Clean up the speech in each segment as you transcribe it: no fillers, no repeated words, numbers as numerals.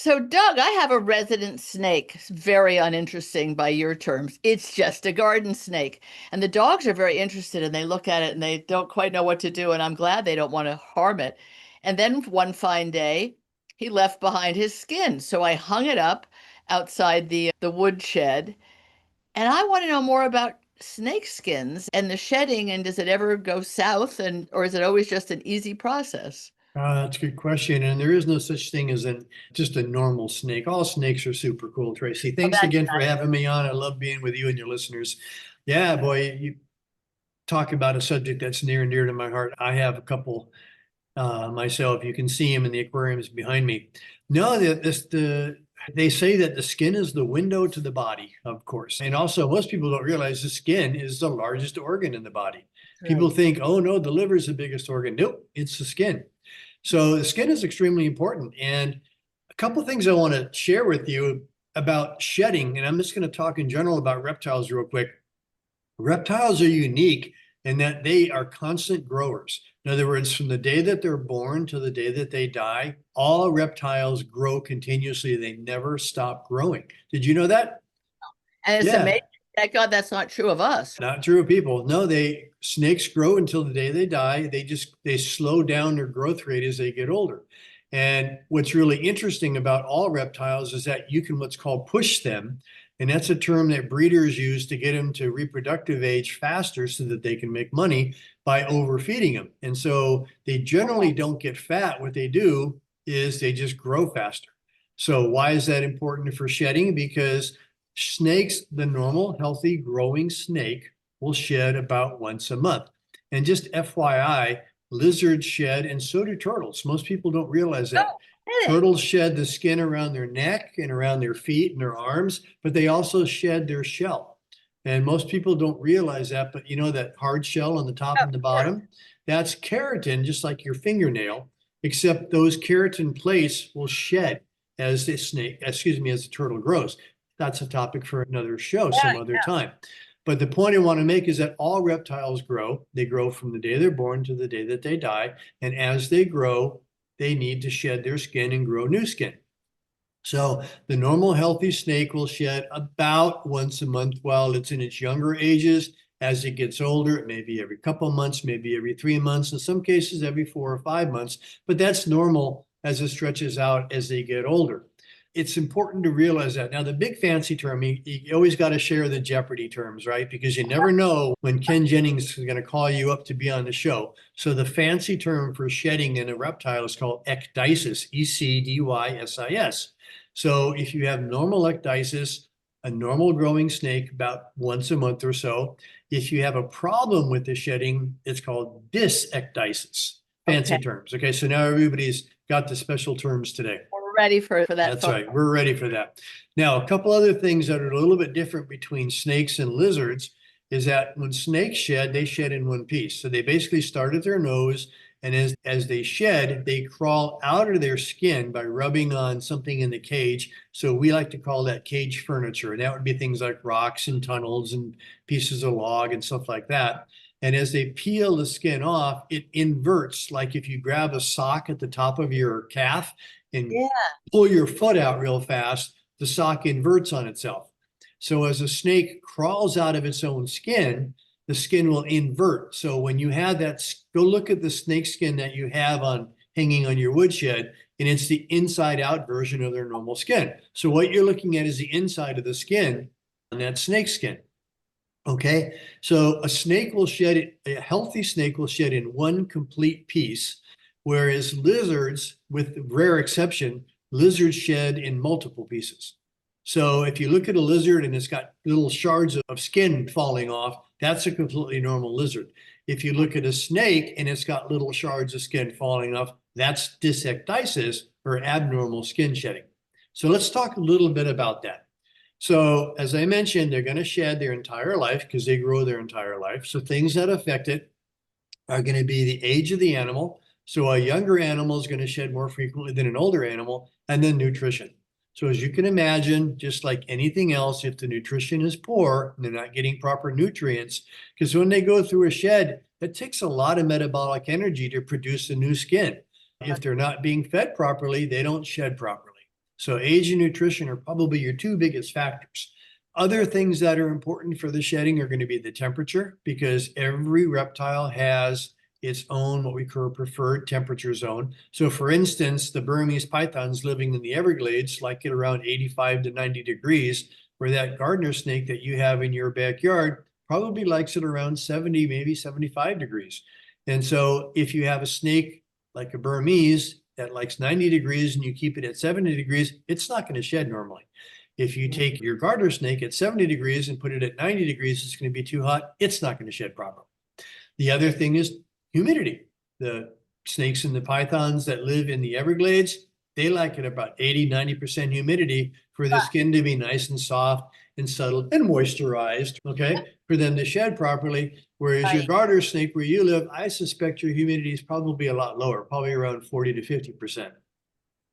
So, Doug, I have a resident snake. It's very uninteresting by your terms. It's just a garden snake. And the dogs are very interested and they look at it and they don't quite know what to do. And I'm glad they don't want to harm it. And then one fine day, he left behind his skin. So I hung it up outside the wood shed. And I want to know more about snake skins and the shedding. And does it ever go south? And or is it always just an easy process? That's a good question. And there is no such thing as just a normal snake. All snakes are super cool, Tracy. Oh, Thanks that's again for nice. having me on. I love being with you and your listeners. Yeah, boy, you talk about a subject that's near and dear to my heart. I have a couple myself. You can see them in the aquariums behind me. No, they say that the skin is the window to the body, of course. And also, most people don't realize the skin is the largest organ in the body. People Right. think, oh no, the liver is the biggest organ. Nope, it's the skin. So the skin is extremely important. And a couple of things I want to share with you about shedding, and I'm just going to talk in general about reptiles real quick. Reptiles are unique in that they are constant growers. In other words, from the day that they're born to the day that they die, all reptiles grow continuously. They never stop growing. Did you know that? And it's Yeah, amazing. Thank God that's not true of us. not true of people. No, snakes grow until the day they die. They slow down their growth rate as they get older. And what's really interesting about all reptiles is that you can what's called push them. And that's a term that breeders use to get them to reproductive age faster so that they can make money by overfeeding them. And so they generally don't get fat. What they do is they just grow faster. So why is that important for shedding? Because snakes, the normal, healthy, growing snake, will shed about once a month. And just FYI, lizards shed, and so do turtles. Most people don't realize that. No kidding. Turtles shed the skin around their neck and around their feet and their arms, but they also shed their shell. And most people don't realize that, but you know that hard shell on the top Of and the course. bottom? That's keratin, just like your fingernail, except those keratin plates will shed as the snake, excuse me, as the turtle grows. That's a topic for another show Yeah, some other time. But the point I want to make is that all reptiles grow. They grow from the day they're born to the day that they die. And as they grow, they need to shed their skin and grow new skin. So the normal healthy snake will shed about once a month while it's in its younger ages. As it gets older, it may be every couple of months, maybe every 3 months, in some cases every 4 or 5 months, but that's normal as it stretches out as they get older. It's important to realize that. Now, the big fancy term, you always got to share the Jeopardy terms, right? Because you never know when Ken Jennings is going to call you up to be on the show. So the fancy term for shedding in a reptile is called ecdysis, Ecdysis. So if you have normal ecdysis, a normal growing snake about once a month or so, if you have a problem with the shedding, it's called dysecdysis. okay. Fancy terms. Okay, so now everybody's got the special terms today. We're ready for that That's phone. right. We're ready for that. Now, a couple other things that are a little bit different between snakes and lizards is that when snakes shed, they shed in one piece. So they basically start at their nose, and as they shed, they crawl out of their skin by rubbing on something in the cage. So we like to call that cage furniture. And that would be things like rocks and tunnels and pieces of log and stuff like that. And as they peel the skin off, it inverts. Like if you grab a sock at the top of your calf and Yeah. pull your foot out real fast, the sock inverts on itself. So as a snake crawls out of its own skin, the skin will invert. So when you have that, go look at the snake skin that you have on hanging on your woodshed, and it's the inside out version of their normal skin. So what you're looking at is the inside of the skin on that snake skin. Okay, so a healthy snake will shed in one complete piece, whereas lizards, with rare exception, lizards shed in multiple pieces. So if you look at a lizard and it's got little shards of skin falling off, that's a completely normal lizard. If you look at a snake and it's got little shards of skin falling off, that's dysecdysis, or abnormal skin shedding. So let's talk a little bit about that. So as I mentioned, they're going to shed their entire life because they grow their entire life. So things that affect it are going to be the age of the animal. So a younger animal is going to shed more frequently than an older animal, and then nutrition. So as you can imagine, just like anything else, if the nutrition is poor and they're not getting proper nutrients, because when they go through a shed, it takes a lot of metabolic energy to produce a new skin. If they're not being fed properly, they don't shed properly. So age and nutrition are probably your two biggest factors. Other things that are important for the shedding are going to be the temperature, because every reptile has its own what we call preferred temperature zone. So for instance, the Burmese pythons living in the Everglades like it around 85 to 90 degrees, where that gardener snake that you have in your backyard probably likes it around 70, maybe 75 degrees. And so if you have a snake like a Burmese that likes 90 degrees and you keep it at 70 degrees, it's not going to shed normally. If you take your garter snake at 70 degrees and put it at 90 degrees, it's going to be too hot. It's not going to shed properly. The other thing is humidity. The snakes and the pythons that live in the Everglades, they like it about 80, 90% humidity for the skin to be nice and soft and subtle and moisturized, okay, for them to shed properly. Whereas your garter snake where you live, I suspect your humidity is probably a lot lower, probably around 40 to 50%.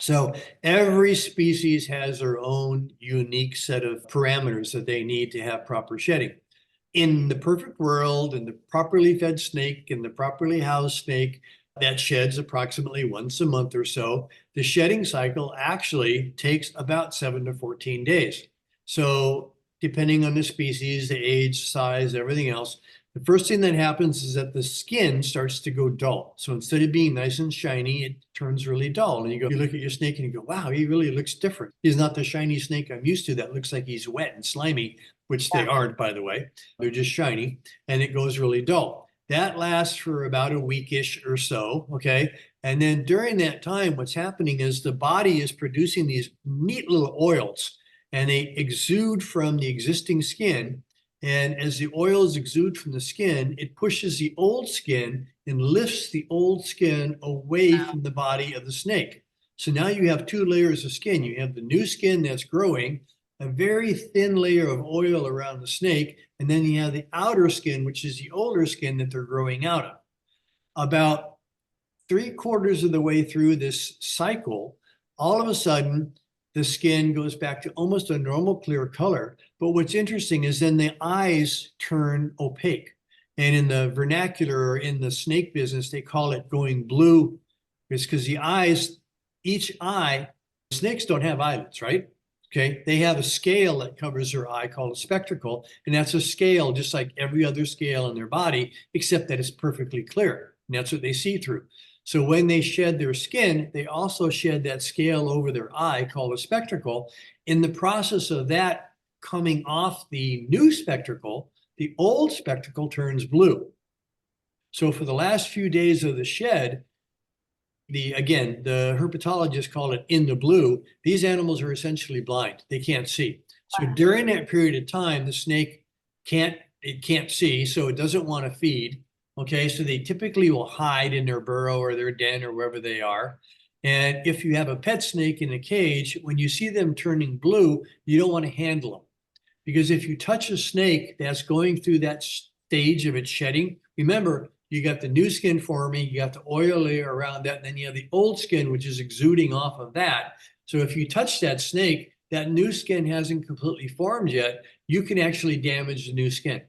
So every species has their own unique set of parameters that they need to have proper shedding. In the perfect world, in the properly fed snake and the properly housed snake that sheds approximately once a month or so, the shedding cycle actually takes about 7 to 14 days. So depending on the species, the age, size, everything else, the first thing that happens is that the skin starts to go dull. So instead of being nice and shiny, it turns really dull. And you look at your snake and you go, wow, he really looks different. He's not the shiny snake I'm used to that looks like he's wet and slimy, which they aren't, by the way. They're just shiny, and it goes really dull. That lasts for about a weekish or so, okay? And then during that time, what's happening is the body is producing these neat little oils, and they exude from the existing skin. And as the oils exude from the skin, it pushes the old skin and lifts the old skin away from the body of the snake. So now you have two layers of skin. You have the new skin that's growing, a very thin layer of oil around the snake, and then you have the outer skin, which is the older skin that they're growing out of. About 3/4 of the way through this cycle, all of a sudden, the skin goes back to almost a normal clear color. But what's interesting is then the eyes turn opaque. And in the vernacular, or in the snake business, they call it going blue. It's because the eyes, each eye, snakes don't have eyelids, right? Okay, they have a scale that covers their eye called a spectacle, and that's a scale just like every other scale in their body, except that it's perfectly clear, and that's what they see through. So when they shed their skin, they also shed that scale over their eye called a spectacle. In the process of that coming off the new spectacle, the old spectacle turns blue. So for the last few days of the shed, the herpetologists call it in the blue. These animals are essentially blind. They can't see. So during that period of time, the snake can't see, so it doesn't want to feed. Okay, so they typically will hide in their burrow or their den or wherever they are. And if you have a pet snake in a cage, when you see them turning blue, you don't want to handle them. Because if you touch a snake that's going through that stage of its shedding, remember, you got the new skin forming, you got the oil layer around that, and then you have the old skin, which is exuding off of that. So if you touch that snake, that new skin hasn't completely formed yet, you can actually damage the new skin.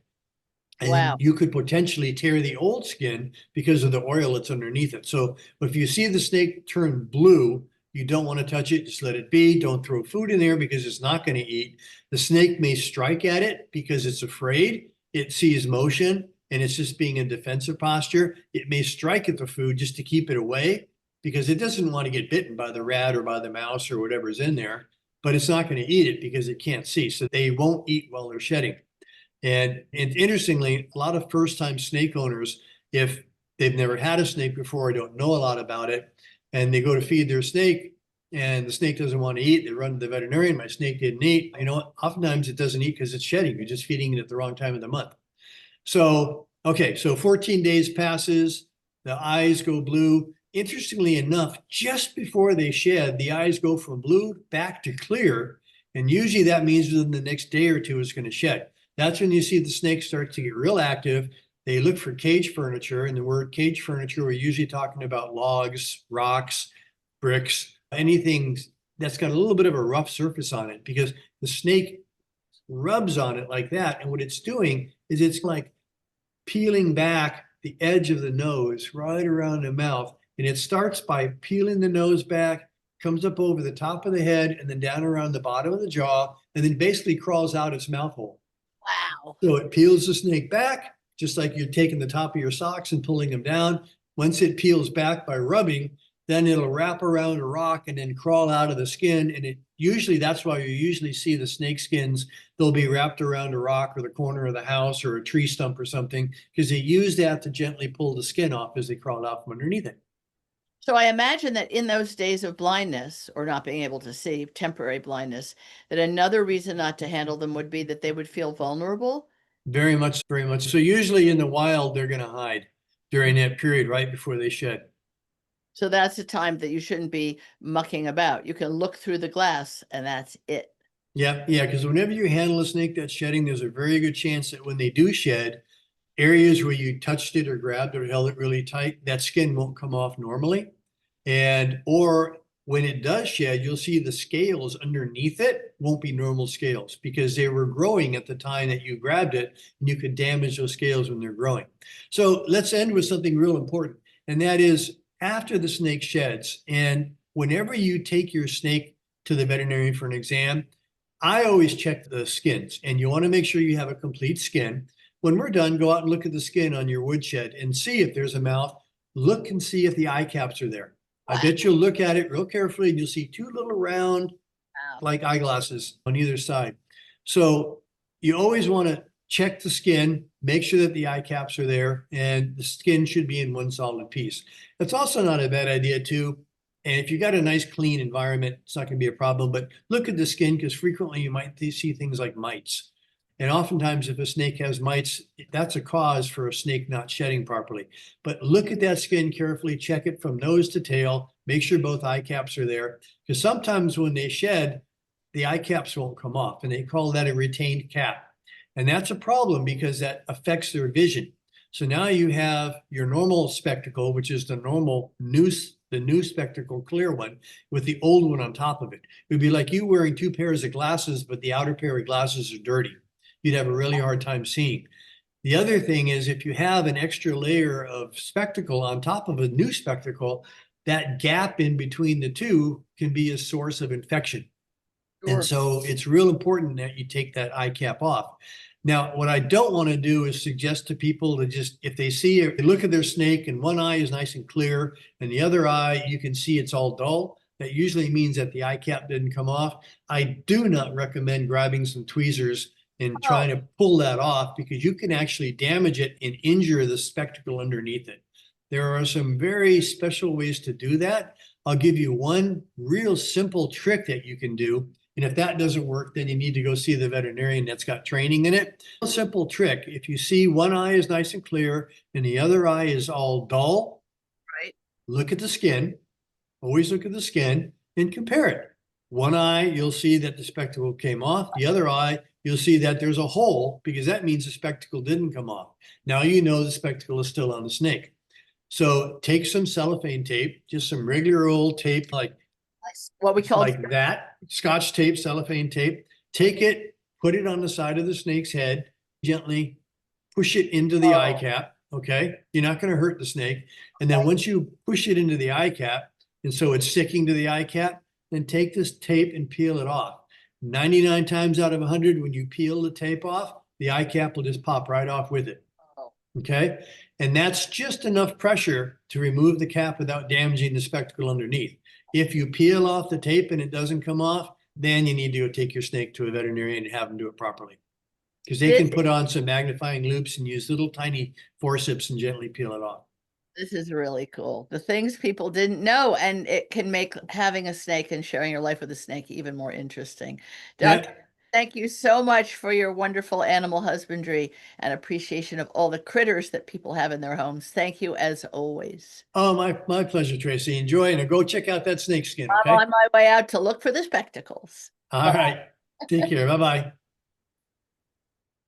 And you could potentially tear the old skin because of the oil that's underneath it. So if you see the snake turn blue, you don't want to touch it. Just let it be. Don't throw food in there because it's not going to eat. The snake may strike at it because it's afraid. It sees motion and it's just being in defensive posture. It may strike at the food just to keep it away because it doesn't want to get bitten by the rat or by the mouse or whatever's in there, but it's not going to eat it because it can't see. So they won't eat while they're shedding. And interestingly, a lot of first-time snake owners, if they've never had a snake before or don't know a lot about it, and they go to feed their snake and the snake doesn't want to eat, they run to the veterinarian, my snake didn't eat. You know, oftentimes it doesn't eat because it's shedding. You're just feeding it at the wrong time of the month. So, okay, so 14 days passes, the eyes go blue. Interestingly enough, just before they shed, the eyes go from blue back to clear. And usually that means within the next day or two, it's going to shed. That's when you see the snake start to get real active. They look for cage furniture, and the word cage furniture, we're usually talking about logs, rocks, bricks, anything that's got a little bit of a rough surface on it, because the snake rubs on it like that. And what it's doing is it's like peeling back the edge of the nose right around the mouth. And it starts by peeling the nose back, comes up over the top of the head and then down around the bottom of the jaw, and then basically crawls out its mouth hole. Wow. So it peels the snake back, just like you're taking the top of your socks and pulling them down. Once it peels back by rubbing, then it'll wrap around a rock and then crawl out of the skin. And it usually, that's why you usually see the snake skins, they'll be wrapped around a rock or the corner of the house or a tree stump or something, because they use that to gently pull the skin off as they crawl out from underneath it. So I imagine that in those days of blindness or not being able to see, temporary blindness, that another reason not to handle them would be that they would feel vulnerable. Very much, very much. So usually in the wild, they're going to hide during that period right before they shed. So that's a time that you shouldn't be mucking about. You can look through the glass and that's it. Yeah, yeah, because whenever you handle a snake that's shedding, there's a very good chance that when they do shed, areas where you touched it or grabbed it or held it really tight, that skin won't come off normally. And or when it does shed, you'll see the scales underneath it won't be normal scales because they were growing at the time that you grabbed it, and you could damage those scales when they're growing. So let's end with something real important, and that is after the snake sheds, and whenever you take your snake to the veterinarian for an exam, I always check the skins, and you want to make sure you have a complete skin. When we're done, go out and look at the skin on your woodshed and see if there's a mouth. Look and see if the eye caps are there. I bet you'll look at it real carefully and you'll see two little round, Wow. like eyeglasses on either side. So you always want to check the skin, make sure that the eye caps are there, and the skin should be in one solid piece. It's also not a bad idea too. And if you got a nice clean environment, it's not going to be a problem, but look at the skin because frequently you might see things like mites. And oftentimes if a snake has mites, that's a cause for a snake not shedding properly. But look at that skin carefully, check it from nose to tail, make sure both eye caps are there. Because sometimes when they shed, the eye caps won't come off, and they call that a retained cap. And that's a problem because that affects their vision. So now you have your normal spectacle, which is the normal the new spectacle clear one with the old one on top of it. It would be like you wearing two pairs of glasses, but the outer pair of glasses are dirty. You'd have a really hard time seeing. The other thing is if you have an extra layer of spectacle on top of a new spectacle, that gap in between the two can be a source of infection. Sure. And so it's real important that you take that eye cap off. Now, what I don't want to do is suggest to people to just, if they see, they look at their snake and one eye is nice and clear and the other eye, you can see it's all dull. That usually means that the eye cap didn't come off. I do not recommend grabbing some tweezers and trying to pull that off because you can actually damage it and injure the spectacle underneath it. There are some very special ways to do that. I'll give you one real simple trick that you can do. And if that doesn't work, then you need to go see the veterinarian that's got training in it. A simple trick. If you see one eye is nice and clear and the other eye is all dull, Right. look at the skin. Always look at the skin and compare it. One eye, you'll see that the spectacle came off. The other eye, you'll see that there's a hole because that means the spectacle didn't come off. Now you know the spectacle is still on the snake. So take some cellophane tape, just some regular old tape like What we call like that, Scotch tape, cellophane tape. Take it, put it on the side of the snake's head, gently push it into the eye cap. Okay, you're not going to hurt the snake. And then once you push it into the eye cap, and so it's sticking to the eye cap, then take this tape and peel it off. 99 times out of 100, when you peel the tape off, the eye cap will just pop right off with it. Okay, and that's just enough pressure to remove the cap without damaging the spectacle underneath. If you peel off the tape and it doesn't come off, then you need to go take your snake to a veterinarian and have them do it properly. Because they can put on some magnifying loops and use little tiny forceps and gently peel it off. This is really cool. The things people didn't know, and it can make having a snake and sharing your life with a snake even more interesting. Doctor, thank you so much for your wonderful animal husbandry and appreciation of all the critters that people have in their homes. Thank you as always. Oh, my pleasure, Tracy. Enjoy and go check out that snake skin. I'm Okay. on my way out to look for the spectacles. All right. Take care. Bye-bye.